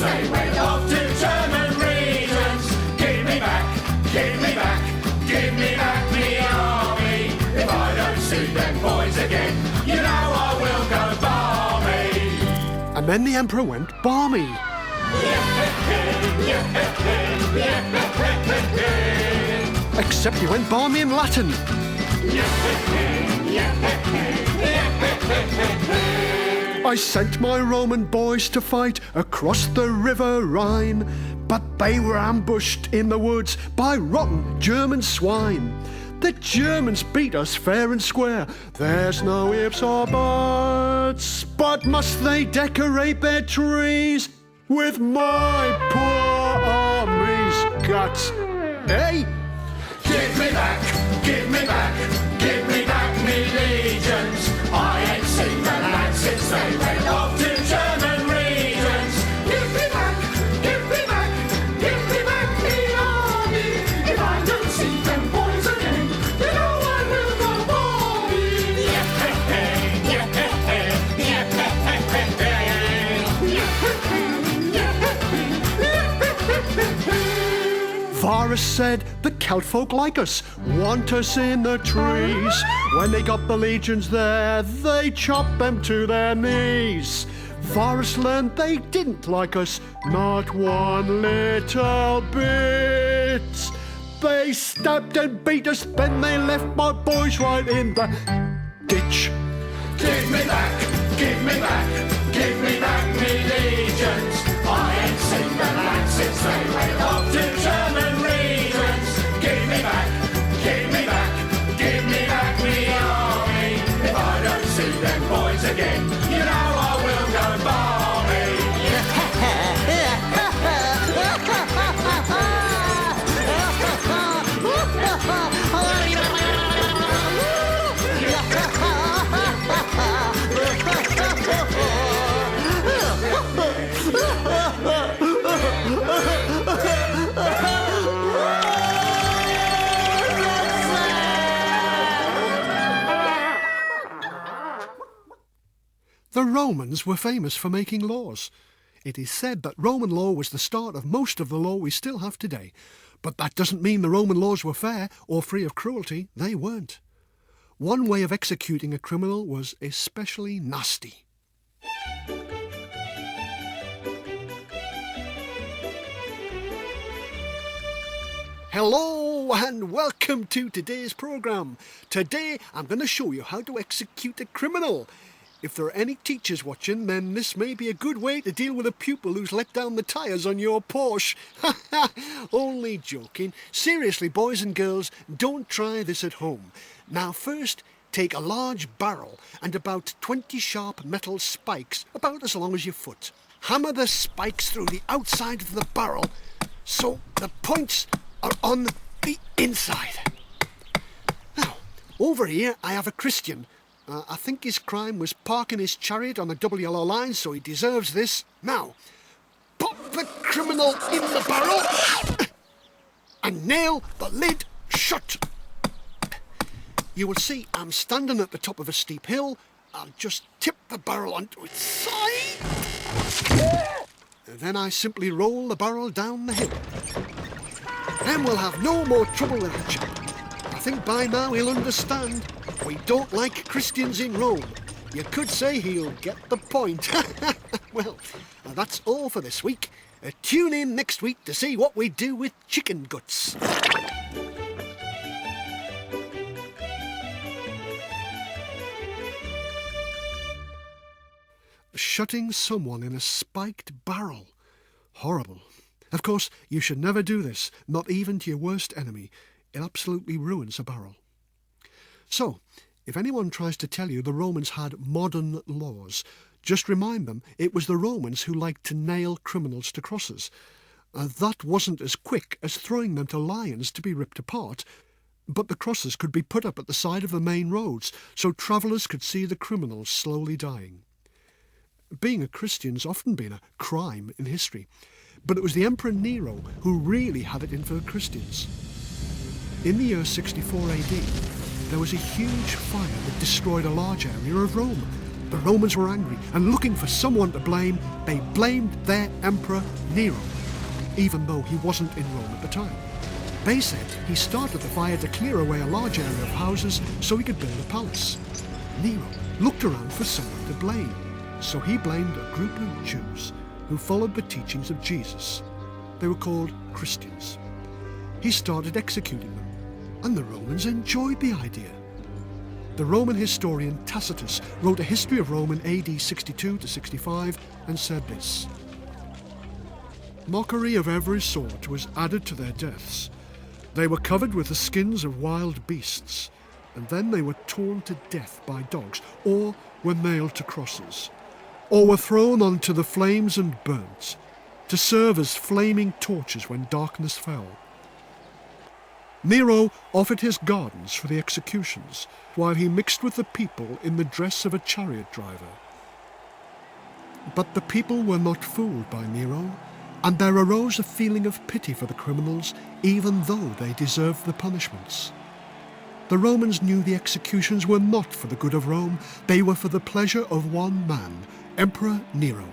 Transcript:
since they went off to German regions. Give me back, give me back, give me back me army. If I don't see them boys again, you know I will go balmy. And then the Emperor went balmy. Except he went balmy in Latin. I sent my Roman boys to fight across the river Rhine, but they were ambushed in the woods by rotten German swine. The Germans beat us fair and square, there's no ifs or buts. But must they decorate their trees with my poor army's guts? Eh? Give me back, give me back, give me back me legions. I ain't seen the lads since they went off to German regions. Give me back, give me back, give me back the army. If I don't see them boys again, you know I will go balmy. Varus said the Celt folk like us, want us in the trees. When they got the legions there, they chopped them to their knees. Varus learned they didn't like us, not one little bit. They stabbed and beat us, then they left my boys right in the ditch. Give me back, give me back, give me back me legions. I ain't seen the lads since they went off to German regions. Give me back, give me back, give me back me army. If I don't see them boys again, you know I will go balmy. The Romans were famous for making laws. It is said that Roman law was the start of most of the law we still have today. But that doesn't mean the Roman laws were fair or free of cruelty. They weren't. One way of executing a criminal was especially nasty. Hello and welcome to today's programme. Today I'm going to show you how to execute a criminal. If there are any teachers watching, then this may be a good way to deal with a pupil who's let down the tyres on your Porsche. Only joking. Seriously, boys and girls, don't try this at home. Now first, take a large barrel and about 20 sharp metal spikes, about as long as your foot. Hammer the spikes through the outside of the barrel so the points are on the inside. Now, over here I have a Christian. I think his crime was parking his chariot on a double yellow line, so he deserves this. Now, pop the criminal in the barrel and nail the lid shut. You will see I'm standing at the top of a steep hill. I'll just tip the barrel onto its side. And then I simply roll the barrel down the hill. Then we'll have no more trouble with the chap. I think by now he'll understand. We don't like Christians in Rome. You could say he'll get the point. Well, that's all for this week. Tune in next week to see what we do with chicken guts. Shutting someone in a spiked barrel. Horrible. Of course, you should never do this, not even to your worst enemy. It absolutely ruins a barrel. So, if anyone tries to tell you the Romans had modern laws, just remind them it was the Romans who liked to nail criminals to crosses. That wasn't as quick as throwing them to lions to be ripped apart, but the crosses could be put up at the side of the main roads so travellers could see the criminals slowly dying. Being a Christian's often been a crime in history, but it was the Emperor Nero who really had it in for Christians. In the year 64 AD, there was a huge fire that destroyed a large area of Rome. The Romans were angry, and looking for someone to blame, they blamed their emperor Nero, even though he wasn't in Rome at the time. They said he started the fire to clear away a large area of houses so he could build a palace. Nero looked around for someone to blame, so he blamed a group of Jews who followed the teachings of Jesus. They were called Christians. He started executing them, and the Romans enjoyed the idea. The Roman historian Tacitus wrote a history of Rome in AD 62 to 65 and said this: "Mockery of every sort was added to their deaths. They were covered with the skins of wild beasts, and then they were torn to death by dogs, or were nailed to crosses, or were thrown onto the flames and burnt, to serve as flaming torches when darkness fell." Nero offered his gardens for the executions, while he mixed with the people in the dress of a chariot driver. But the people were not fooled by Nero, and there arose a feeling of pity for the criminals, even though they deserved the punishments. The Romans knew the executions were not for the good of Rome, they were for the pleasure of one man, Emperor Nero.